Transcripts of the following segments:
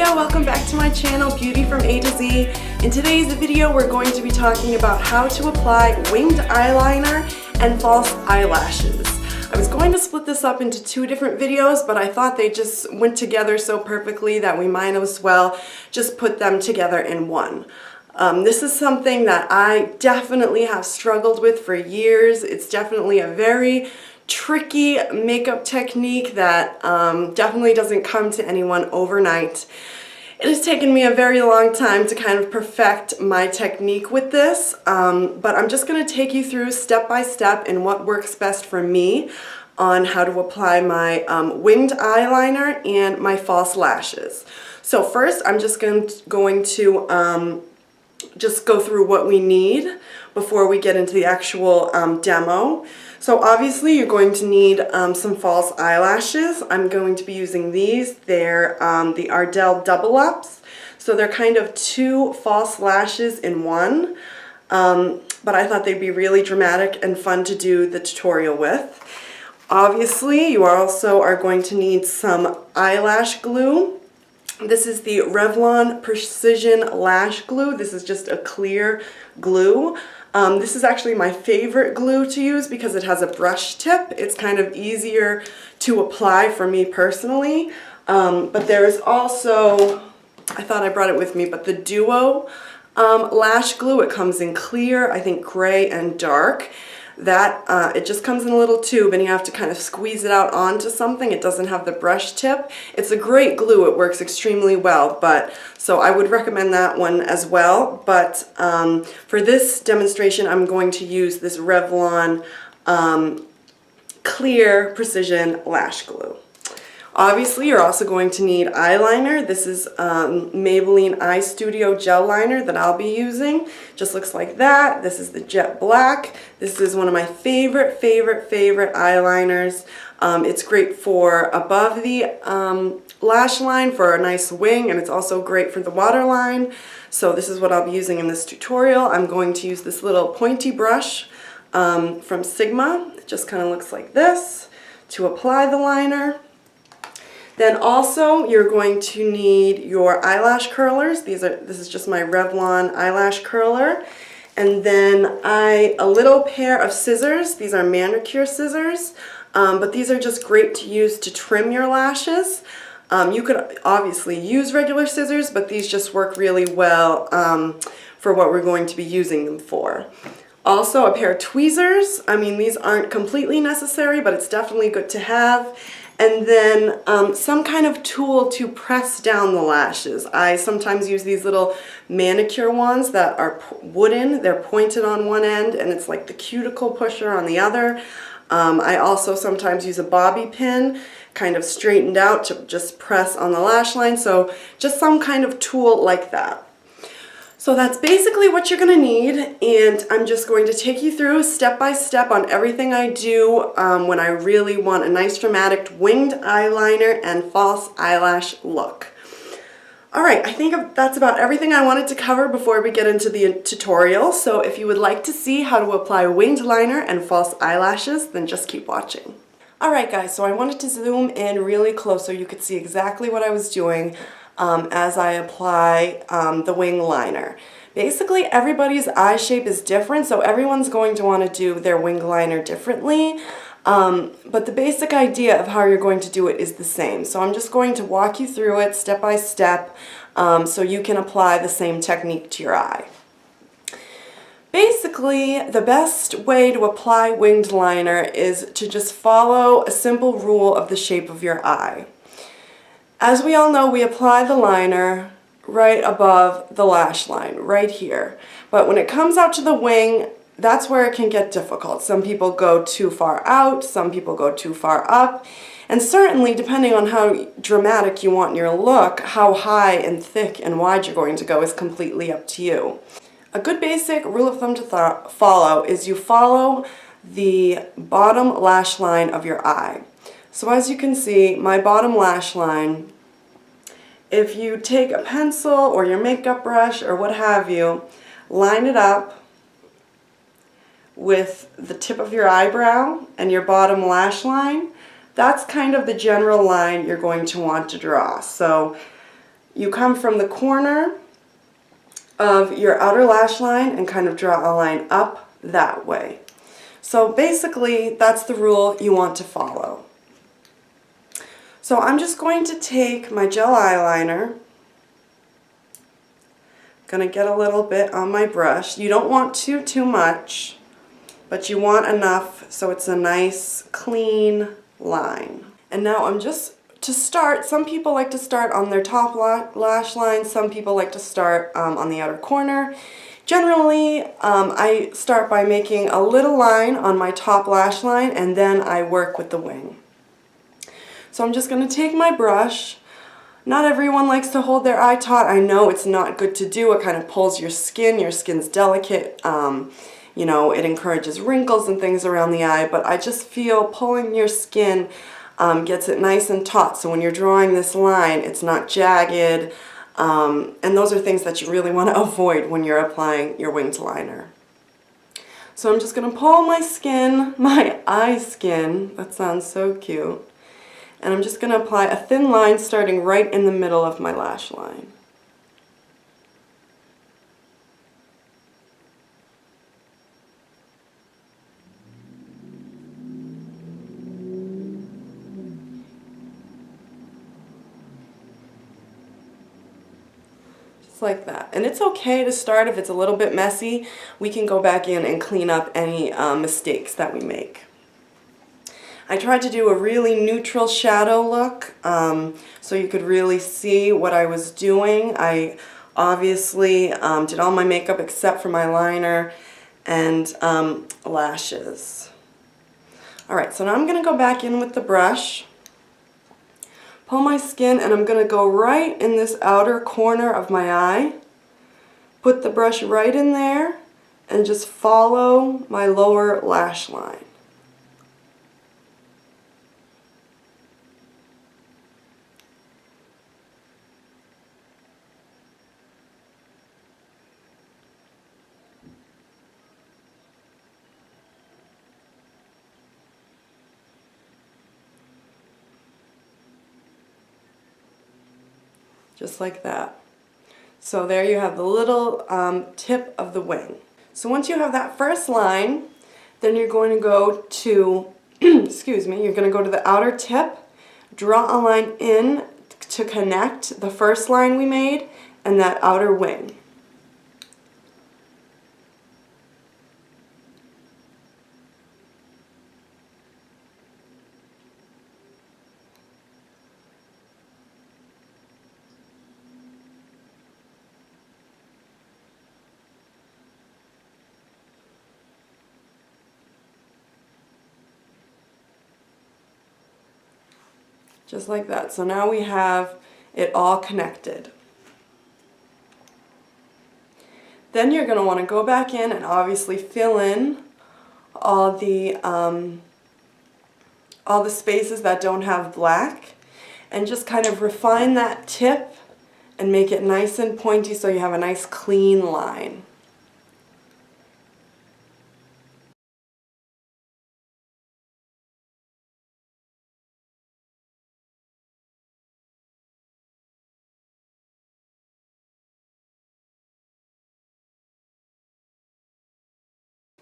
Hello, welcome back to my channel, Beauty from A to Z. In today's video, we're going to be talking about how to apply winged eyeliner and false eyelashes. I was going to split this up into two different videos, but I thought they just went together so perfectly that we might as well just put them together in one. This is something that I definitely have struggled with for years. It's definitely a very tricky makeup technique that definitely doesn't come to anyone overnight. It has taken me a very long time to kind of perfect my technique with this, but I'm just going to take you through step by step in what works best for me on how to apply my winged eyeliner and my false lashes. So first I'm just going to just go through what we need before we get into the actual demo. So obviously you're going to need some false eyelashes. I'm going to be using these. They're the Ardell Double Ups. So they're kind of two false lashes in one. But I thought they'd be really dramatic and fun to do the tutorial with. Obviously you also are going to need some eyelash glue. This is the Revlon Precision Lash Glue. This is just a clear glue. This is actually my favorite glue to use because it has a brush tip. It's kind of easier to apply for me personally. But there is also, I thought I brought it with me, but the Duo Lash Glue. It comes in clear, I think gray and dark. That it just comes in a little tube and you have to kind of squeeze it out onto something. It doesn't have the brush tip. It's a great glue. It works extremely well, so I would recommend that one as well. But for this demonstration I'm going to use this Revlon Clear Precision Lash Glue. Obviously, you're also going to need eyeliner. This is Maybelline Eye Studio Gel Liner that I'll be using. Just looks like that. This is the Jet Black. This is one of my favorite eyeliners. It's great for above the lash line for a nice wing, and it's also great for the waterline. So this is what I'll be using in this tutorial. I'm going to use this little pointy brush from Sigma. It just kind of looks like this to apply the liner. Then also you're going to need your eyelash curlers. This is just my Revlon eyelash curler. And then a little pair of scissors. These are manicure scissors, but these are just great to use to trim your lashes. You could obviously use regular scissors, but these just work really well for what we're going to be using them for. Also a pair of tweezers. I mean, these aren't completely necessary, but it's definitely good to have. And then some kind of tool to press down the lashes. I sometimes use these little manicure wands that are wooden. They're pointed on one end and it's like the cuticle pusher on the other. I also sometimes use a bobby pin, kind of straightened out to just press on the lash line. So just some kind of tool like that. So that's basically what you're going to need, and I'm just going to take you through step by step on everything I do when I really want a nice dramatic winged eyeliner and false eyelash look. Alright, I think that's about everything I wanted to cover before we get into the tutorial, so if you would like to see how to apply winged liner and false eyelashes, then just keep watching. Alright guys, so I wanted to zoom in really close so you could see exactly what I was doing as I apply the wing liner. Basically everybody's eye shape is different, so everyone's going to want to do their wing liner differently, but the basic idea of how you're going to do it is the same. So I'm just going to walk you through it step by step so you can apply the same technique to your eye. Basically, the best way to apply winged liner is to just follow a simple rule of the shape of your eye. As we all know, we apply the liner right above the lash line, right here. But when it comes out to the wing, that's where it can get difficult. Some people go too far out, some people go too far up, and certainly depending on how dramatic you want your look, how high and thick and wide you're going to go is completely up to you. A good basic rule of thumb to follow is you follow the bottom lash line of your eye. So as you can see, my bottom lash line, if you take a pencil or your makeup brush or what have you, line it up with the tip of your eyebrow and your bottom lash line, that's kind of the general line you're going to want to draw. So you come from the corner of your outer lash line and kind of draw a line up that way. So basically, that's the rule you want to follow. So I'm just going to take my gel eyeliner, going to get a little bit on my brush. You don't want too much, but you want enough so it's a nice clean line. And now I'm just, to start, some people like to start on their top lash line, some people like to start on the outer corner. Generally, I start by making a little line on my top lash line and then I work with the wing. So I'm just going to take my brush. Not everyone likes to hold their eye taut. I know it's not good to do. It kind of pulls your skin. Your skin's delicate. You know, it encourages wrinkles and things around the eye, but I just feel pulling your skin gets it nice and taut. So when you're drawing this line, it's not jagged. And those are things that you really want to avoid when you're applying your winged liner. So I'm just going to pull my skin, my eye skin, that sounds so cute, and I'm just going to apply a thin line starting right in the middle of my lash line. Just like that. And it's okay to start if it's a little bit messy. We can go back in and clean up any mistakes that we make. I tried to do a really neutral shadow look so you could really see what I was doing. I obviously did all my makeup except for my liner and lashes. Alright, so now I'm going to go back in with the brush, pull my skin, and I'm going to go right in this outer corner of my eye, put the brush right in there, and just follow my lower lash line. Just like that. So there you have the little tip of the wing. So once you have that first line, then you're going to go to, excuse me, you're going to go to the outer tip, draw a line in to connect the first line we made and that outer wing. Just like that. So now we have it all connected. Then you're going to want to go back in and obviously fill in all the spaces that don't have black, and just kind of refine that tip and make it nice and pointy so you have a nice clean line.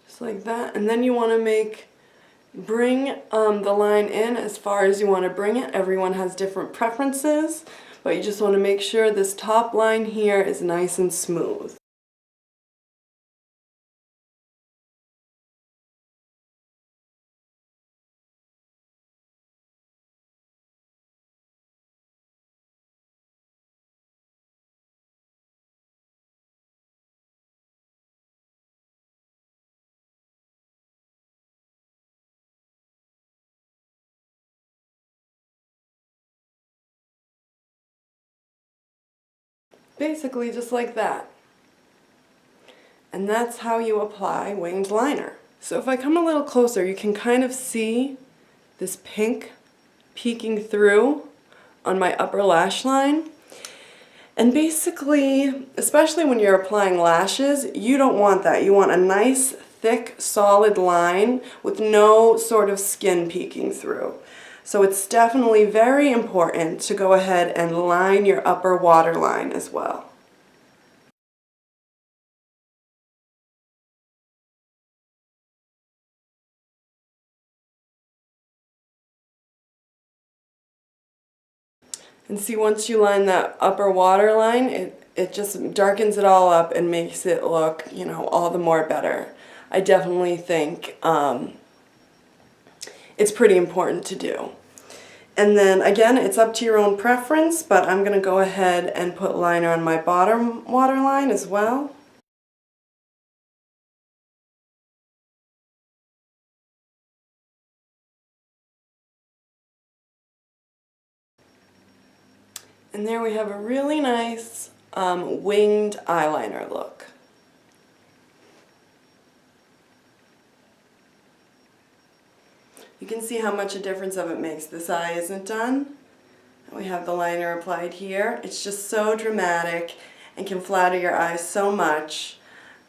Just like that. And then you want to bring the line in as far as you want to bring it. Everyone has different preferences, but you just want to make sure this top line here is nice and smooth. Basically just like that. And that's how you apply winged liner. So if I come a little closer, you can kind of see this pink peeking through on my upper lash line. And basically, especially when you're applying lashes, you don't want that. You want a nice, thick, solid line with no sort of skin peeking through. So it's definitely very important to go ahead and line your upper waterline as well. And see, once you line that upper waterline, it just darkens it all up and makes it look, you know, all the more better. I definitely think it's pretty important to do. And then again, it's up to your own preference, but I'm going to go ahead and put liner on my bottom waterline as well. And there we have a really nice winged eyeliner look. You can see how much a difference of it makes. This eye isn't done. We have the liner applied here. It's just so dramatic and can flatter your eyes so much.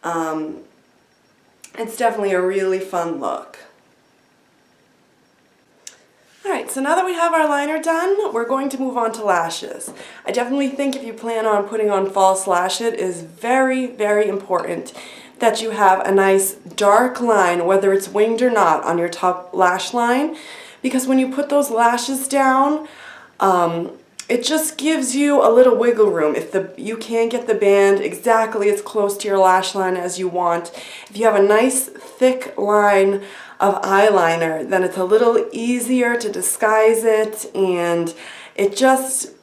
It's definitely a really fun look. Alright, so now that we have our liner done, we're going to move on to lashes. I definitely think if you plan on putting on false lashes, it is very, very important that you have a nice dark line, whether it's winged or not, on your top lash line, because when you put those lashes down, it just gives you a little wiggle room. If you can't get the band exactly as close to your lash line as you want, if you have a nice thick line of eyeliner, then it's a little easier to disguise it, and it just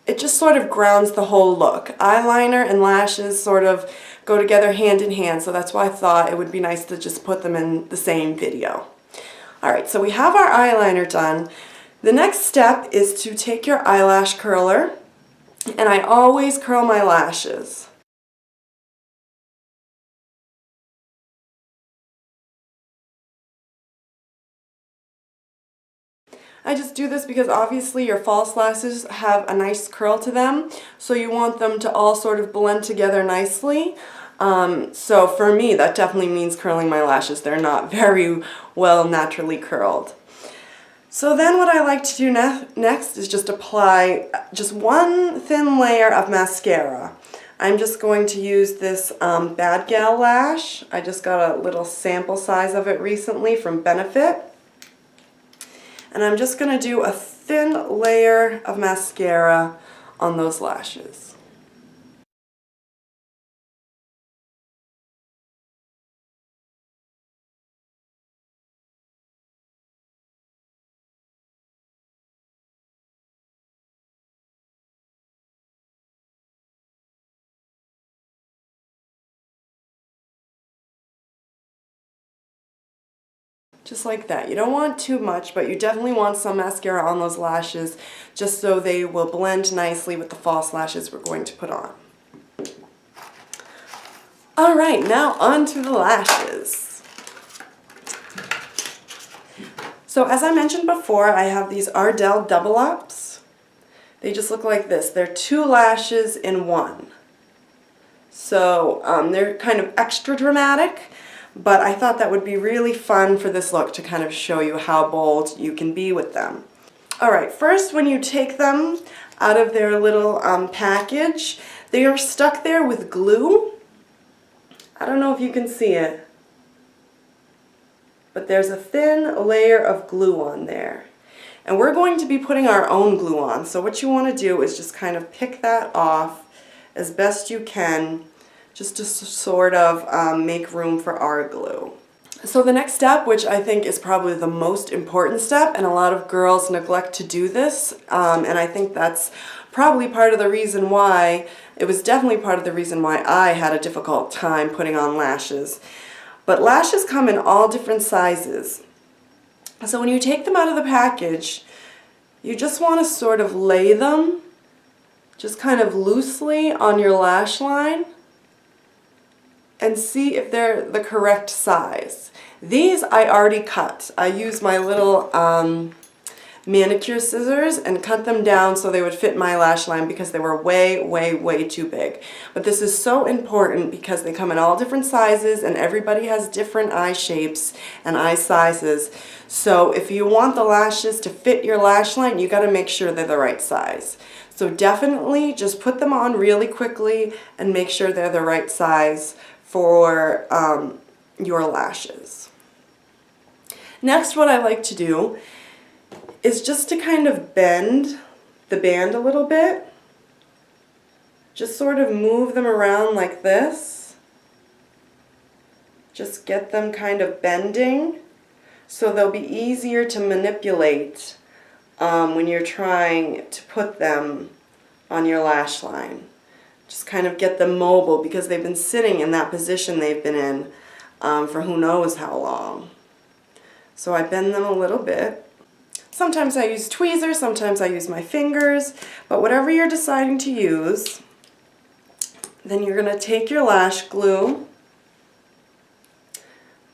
sort of grounds the whole look. Eyeliner and lashes sort of go together hand in hand, so that's why I thought it would be nice to just put them in the same video. Alright, so we have our eyeliner done. The next step is to take your eyelash curler, and I always curl my lashes. I just do this because obviously your false lashes have a nice curl to them, so you want them to all sort of blend together nicely. So for me, that definitely means curling my lashes. They're not very well naturally curled. So then what I like to do next is just apply just one thin layer of mascara. I'm just going to use this Bad Gal lash. I just got a little sample size of it recently from Benefit. And I'm just going to do a thin layer of mascara on those lashes. Just like that. You don't want too much, but you definitely want some mascara on those lashes just so they will blend nicely with the false lashes we're going to put on. Alright, now on to the lashes. So as I mentioned before, I have these Ardell double ups. They just look like this. They're two lashes in one. So they're kind of extra dramatic, but I thought that would be really fun for this look to kind of show you how bold you can be with them. Alright, first when you take them out of their little package, they are stuck there with glue. I don't know if you can see it, but there's a thin layer of glue on there. And we're going to be putting our own glue on, so what you want to do is just kind of pick that off as best you can, just to sort of make room for our glue. So the next step, which I think is probably the most important step, and a lot of girls neglect to do this, and I think that's probably part of the reason why, it was definitely part of the reason why I had a difficult time putting on lashes. But lashes come in all different sizes. So when you take them out of the package, you just want to sort of lay them just kind of loosely on your lash line and see if they're the correct size. These I already cut. I used my little manicure scissors and cut them down so they would fit my lash line because they were way, way, way too big. But this is so important because they come in all different sizes and everybody has different eye shapes and eye sizes. So if you want the lashes to fit your lash line, you got to make sure they're the right size. So definitely just put them on really quickly and make sure they're the right size for your lashes. Next, what I like to do is just to kind of bend the band a little bit. Just sort of move them around like this. Just get them kind of bending so they'll be easier to manipulate when you're trying to put them on your lash line. Just kind of get them mobile because they've been sitting in that position they've been in for who knows how long. So I bend them a little bit. Sometimes I use tweezers, sometimes I use my fingers, but whatever you're deciding to use, then you're going to take your lash glue.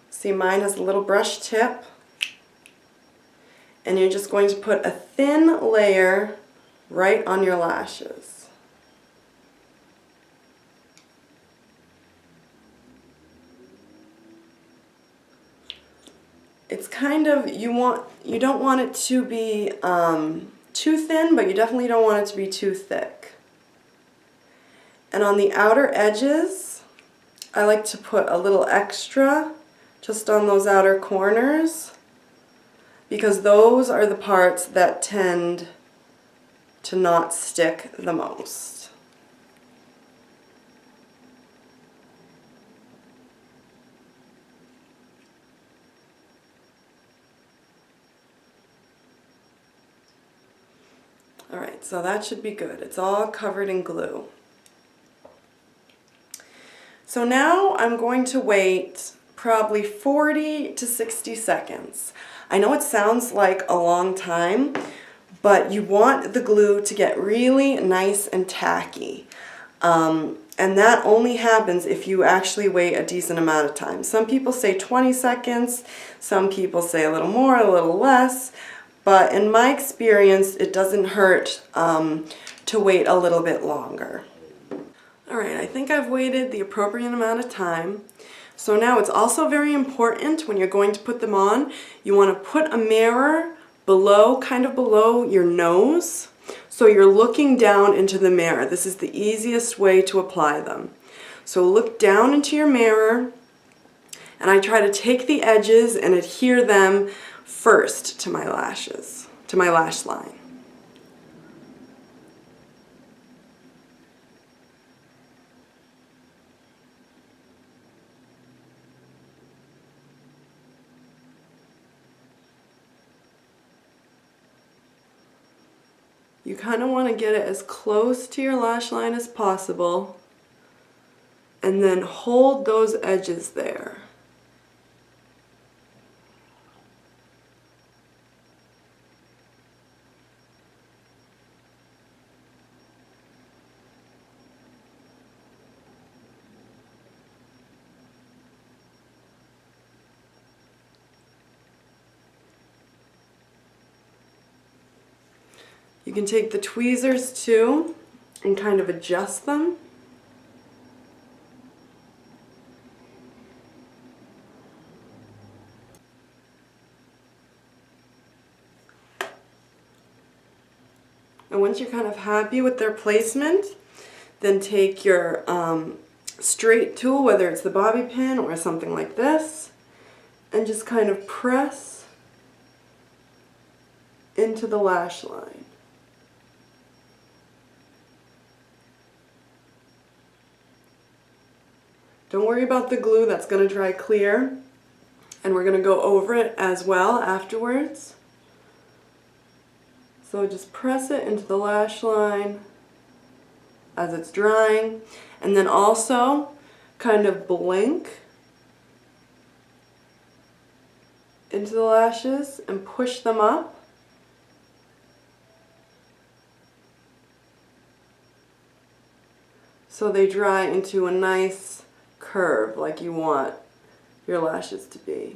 See, mine has a little brush tip. And you're just going to put a thin layer right on your lashes. It's kind of, you don't want it to be too thin, but you definitely don't want it to be too thick. And on the outer edges, I like to put a little extra just on those outer corners because those are the parts that tend to not stick the most. Alright, so that should be good. It's all covered in glue. So now I'm going to wait probably 40 to 60 seconds. I know it sounds like a long time, but you want the glue to get really nice and tacky. And that only happens if you actually wait a decent amount of time. Some people say 20 seconds, some people say a little more, a little less, but in my experience, it doesn't hurt to wait a little bit longer. Alright, I think I've waited the appropriate amount of time. So now it's also very important when you're going to put them on, you want to put a mirror below, kind of below your nose, so you're looking down into the mirror. This is the easiest way to apply them. So look down into your mirror, and I try to take the edges and adhere them first to my lashes, to my lash line. You kind of want to get it as close to your lash line as possible and then hold those edges there. You can take the tweezers too and kind of adjust them. And once you're kind of happy with their placement, then take your straight tool, whether it's the bobby pin or something like this, and just kind of press into the lash line. Don't worry about the glue, that's going to dry clear, and we're going to go over it as well afterwards. So just press it into the lash line as it's drying, and then also kind of blink into the lashes and push them up. So they dry into a nice curve like you want your lashes to be.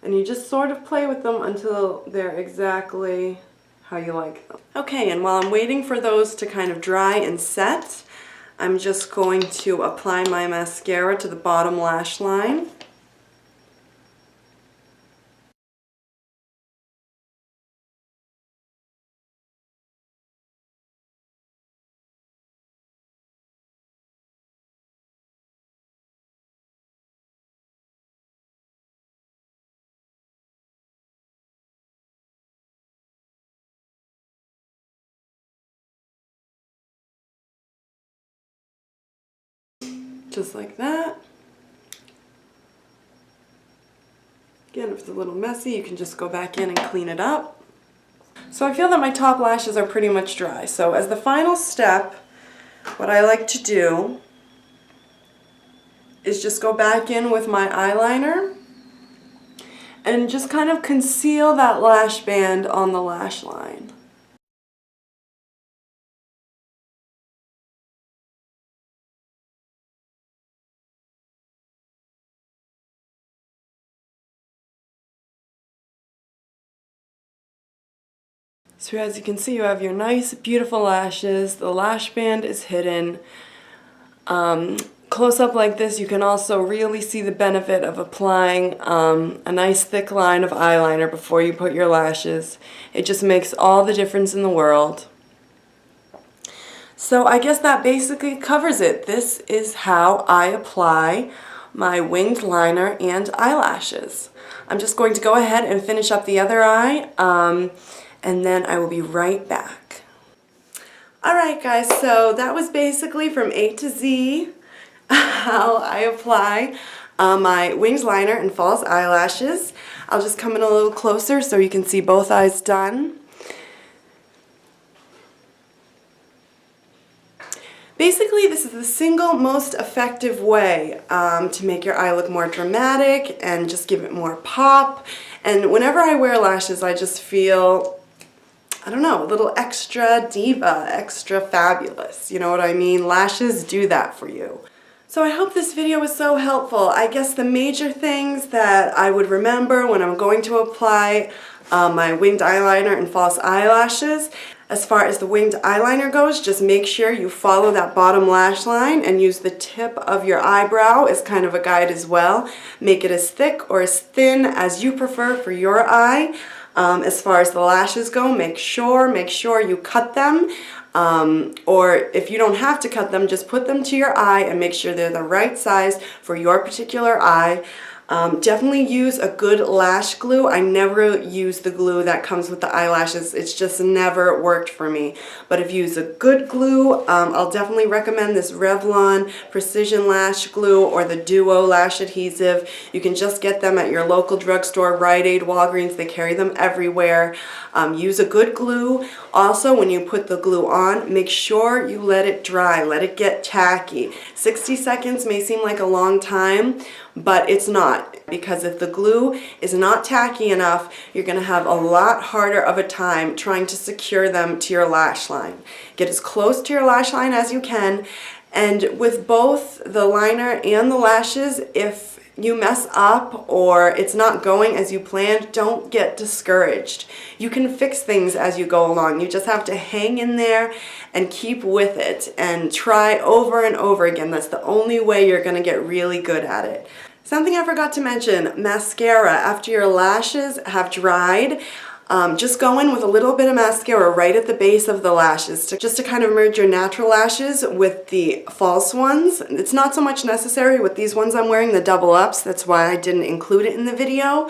And you just sort of play with them until they're exactly how you like them. Okay, and while I'm waiting for those to kind of dry and set, I'm just going to apply my mascara to the bottom lash line. Just like that. Again, if it's a little messy, you can just go back in and clean it up. So I feel that my top lashes are pretty much dry. So as the final step, what I like to do is just go back in with my eyeliner and just kind of conceal that lash band on the lash line. So as you can see, you have your nice, beautiful lashes. The lash band is hidden. Close up like this, you can also really see the benefit of applying a nice thick line of eyeliner before you put your lashes. It just makes all the difference in the world. So I guess that basically covers it. This is how I apply my winged liner and eyelashes. I'm just going to go ahead and finish up the other eye, and then I will be right back. Alright guys, so that was basically from A to Z how I apply my winged liner and false eyelashes. I'll just come in a little closer so you can see both eyes done. Basically, this is the single most effective way to make your eye look more dramatic and just give it more pop. And whenever I wear lashes, I just feel, I don't know, a little extra diva, extra fabulous. You know what I mean? Lashes do that for you. So I hope this video was so helpful. I guess the major things that I would remember when I'm going to apply my winged eyeliner and false eyelashes. As far as the winged eyeliner goes, just make sure you follow that bottom lash line and use the tip of your eyebrow as kind of a guide as well. Make it as thick or as thin as you prefer for your eye. As far as the lashes go, make sure you cut them. Or if you don't have to cut them, just put them to your eye and make sure they're the right size for your particular eye. Definitely use a good lash glue. I never use the glue that comes with the eyelashes. It's just never worked for me. But if you use a good glue, I'll definitely recommend this Revlon Precision Lash Glue or the Duo Lash Adhesive. You can just get them at your local drugstore, Rite Aid, Walgreens. They carry them everywhere. Use a good glue. Also, when you put the glue on, make sure you let it dry. Let it get tacky. 60 seconds may seem like a long time, but it's not, because if the glue is not tacky enough, you're going to have a lot harder of a time trying to secure them to your lash line. Get as close to your lash line as you can, and with both the liner and the lashes, if you mess up or it's not going as you planned, don't get discouraged. You can fix things as you go along. You just have to hang in there and keep with it and try over and over again. That's the only way you're going to get really good at it. Something I forgot to mention, mascara. After your lashes have dried, just go in with a little bit of mascara right at the base of the lashes just to kind of merge your natural lashes with the false ones. It's not so much necessary with these ones I'm wearing, the double ups. That's why I didn't include it in the video.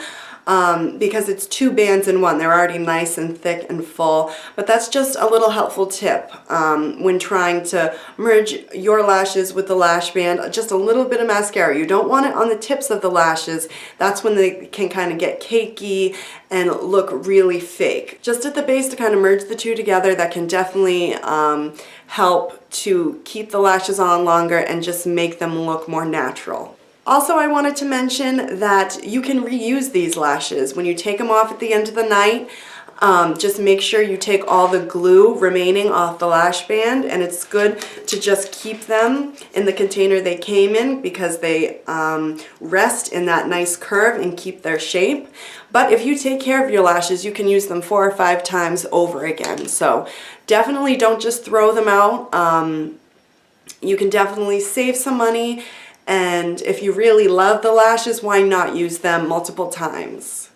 Because it's two bands in one. They're already nice and thick and full, but that's just a little helpful tip when trying to merge your lashes with the lash band. Just a little bit of mascara. You don't want it on the tips of the lashes. That's when they can kind of get cakey and look really fake. Just at the base to kind of merge the two together, that can definitely help to keep the lashes on longer and just make them look more natural. Also, I wanted to mention that you can reuse these lashes. When you take them off at the end of the night, Just make sure you take all the glue remaining off the lash band, and it's good to just keep them in the container they came in because they rest in that nice curve and keep their shape. But if you take care of your lashes, you can use them 4 or 5 times over again. So definitely don't just throw them out. You can definitely save some money, and if you really love the lashes, why not use them multiple times?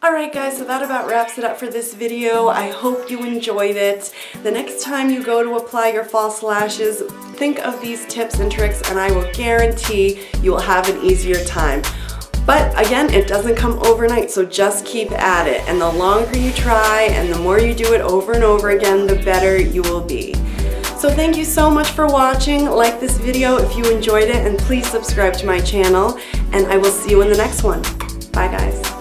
Alright guys, so that about wraps it up for this video. I hope you enjoyed it. The next time you go to apply your false lashes, think of these tips and tricks, and I will guarantee you will have an easier time. But again, it doesn't come overnight, so just keep at it. And the longer you try and the more you do it over and over again, the better you will be. So thank you so much for watching. Like this video if you enjoyed it, and please subscribe to my channel, and I will see you in the next one. Bye guys.